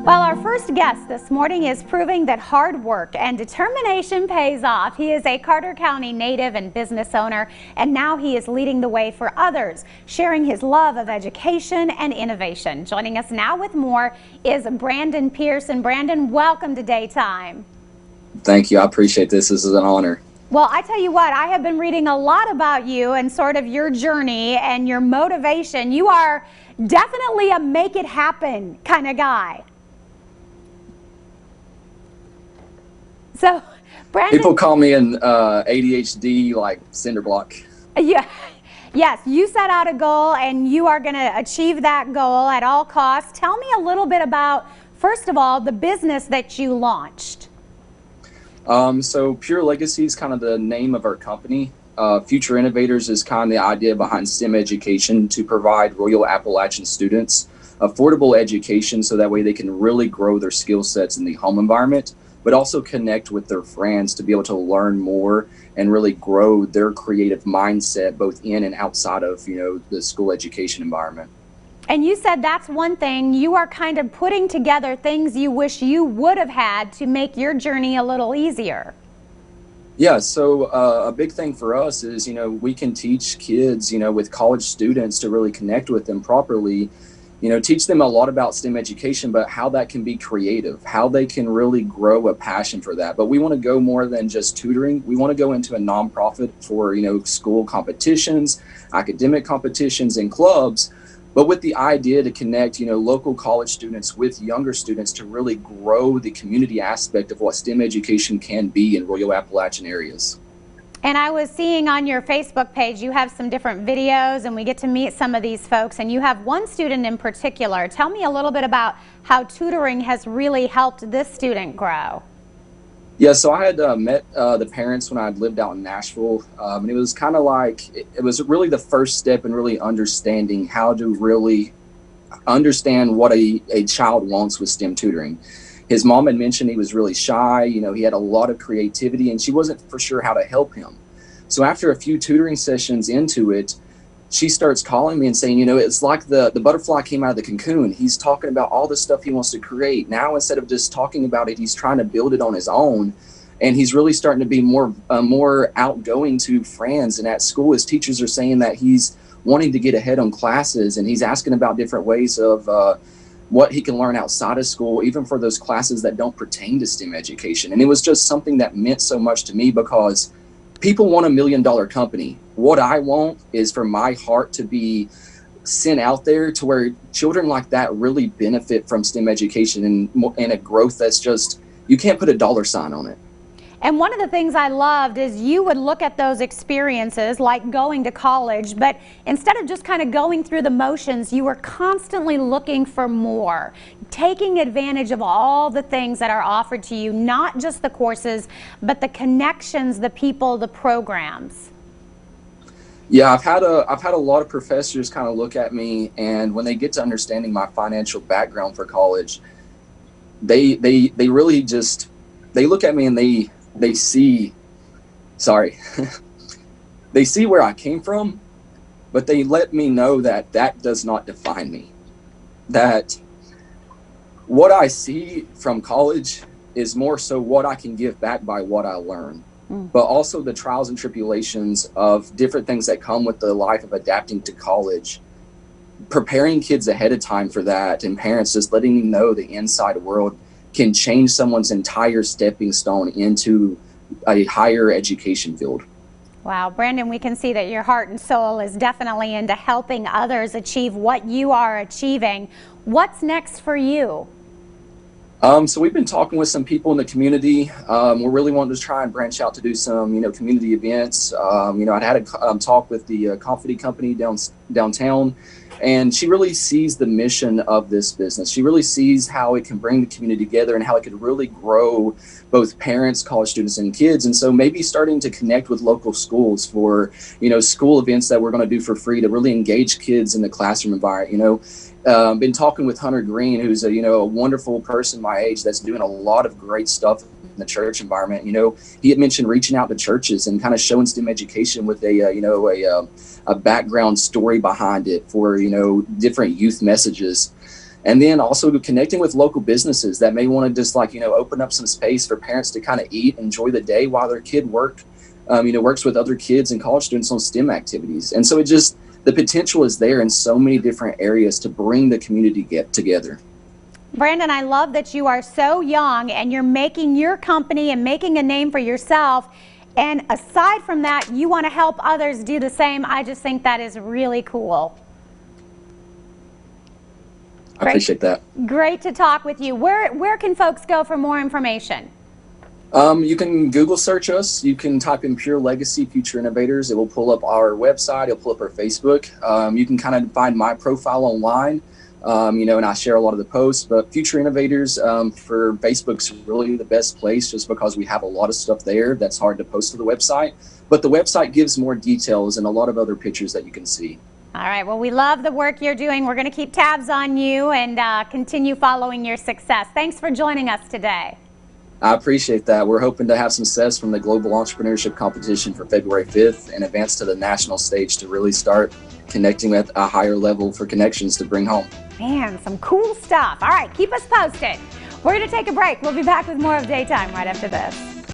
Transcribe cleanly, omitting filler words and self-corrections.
Well, our first guest this morning is proving that hard work and determination pays off. He is a Carter County native and business owner, and now he is leading the way for others, sharing his love of education and innovation. Joining us now with more is Brandon Pearson. Brandon, welcome to Daytime. Thank you. I appreciate this. This is an honor. Well, I tell you what, I have been reading a lot about you and sort of your journey and your motivation. You are definitely a make it happen kind of guy. So, Brandon, people call me an ADHD like cinder block. Yeah, yes, you set out a goal and you are going to achieve that goal at all costs. Tell me a little bit about, first of all, the business that you launched. So Pure Legacy is kind of the name of our company. Future Innovators is kind of the idea behind STEM education to provide Royal Appalachian students affordable education so that way they can really grow their skill sets in the home environment, but also connect with their friends to be able to learn more and really grow their creative mindset both in and outside of, the school education environment. And you said that's one thing. You are kind of putting together things you wish you would have had to make your journey a little easier. Yeah, so a big thing for us is, we can teach kids, with college students to really connect with them properly, teach them a lot about STEM education, but how that can be creative, how they can really grow a passion for that. But we want to go more than just tutoring. We want to go into a nonprofit for, school competitions, academic competitions, and clubs, but with the idea to connect, local college students with younger students to really grow the community aspect of what STEM education can be in Royal Appalachian areas. And I was seeing on your Facebook page, you have some different videos and we get to meet some of these folks, and you have one student in particular. Tell me a little bit about how tutoring has really helped this student grow. Yeah, so I had met the parents when I lived out in Nashville, and it was kind of like, it was really the first step in really understanding how to really understand what a child wants with STEM tutoring. His mom had mentioned he was really shy, he had a lot of creativity and she wasn't for sure how to help him. So after a few tutoring sessions into it, she starts calling me and saying, it's like the butterfly came out of the cocoon. He's talking about all the stuff he wants to create. Now, instead of just talking about it, he's trying to build it on his own. And he's really starting to be more outgoing to friends. And at school, his teachers are saying that he's wanting to get ahead on classes, and he's asking about different ways of what he can learn outside of school, even for those classes that don't pertain to STEM education. And it was just something that meant so much to me, because people want $1 million company. What I want is for my heart to be sent out there to where children like that really benefit from STEM education and a growth that's just, you can't put a dollar sign on it. And one of the things I loved is you would look at those experiences like going to college, but instead of just kind of going through the motions, you were constantly looking for more, taking advantage of all the things that are offered to you, not just the courses, but the connections, the people, the programs. Yeah, I've had a lot of professors kind of look at me, and when they get to understanding my financial background for college, they really just, they look at me and they see, they see where I came from, but they let me know that that does not define me. That what I see from college is more so what I can give back by what I learn, but also the trials and tribulations of different things that come with the life of adapting to college, preparing kids ahead of time for that, and parents just letting me know the inside world can change someone's entire stepping stone into a higher education field. Wow, Brandon, we can see that your heart and soul is definitely into helping others achieve what you are achieving. What's next for you? So we've been talking with some people in the community. We're really wanting to try and branch out to do some, community events. I'd had a talk with the coffee company downtown, and she really sees the mission of this business. She really sees how it can bring the community together and how it could really grow both parents, college students, and kids. And so maybe starting to connect with local schools for, school events that we're going to do for free to really engage kids in the classroom environment. Been talking with Hunter Green, who's a wonderful person my age that's doing a lot of great stuff in the church environment. He had mentioned reaching out to churches and kind of showing STEM education with a background story behind it for different youth messages. And then also connecting with local businesses that may want to just like, open up some space for parents to kind of eat, enjoy the day while their kid works with other kids and college students on STEM activities. And so the potential is there in so many different areas to bring the community together. Brandon, I love that you are so young and you're making your company and making a name for yourself. And aside from that, you want to help others do the same. I just think that is really cool. I appreciate that. Great to talk with you. Where can folks go for more information? You can Google search us. You can type in Pure Legacy Future Innovators. It will pull up our website. It'll pull up our Facebook. You can kind of find my profile online, and I share a lot of the posts. But Future Innovators for Facebook's really the best place just because we have a lot of stuff there that's hard to post to the website. But the website gives more details and a lot of other pictures that you can see. All right. Well, we love the work you're doing. We're going to keep tabs on you and continue following your success. Thanks for joining us today. I appreciate that. We're hoping to have success from the Global Entrepreneurship Competition for February 5th and advance to the national stage to really start connecting at a higher level for connections to bring home. Man, some cool stuff. All right. Keep us posted. We're going to take a break. We'll be back with more of Daytime right after this.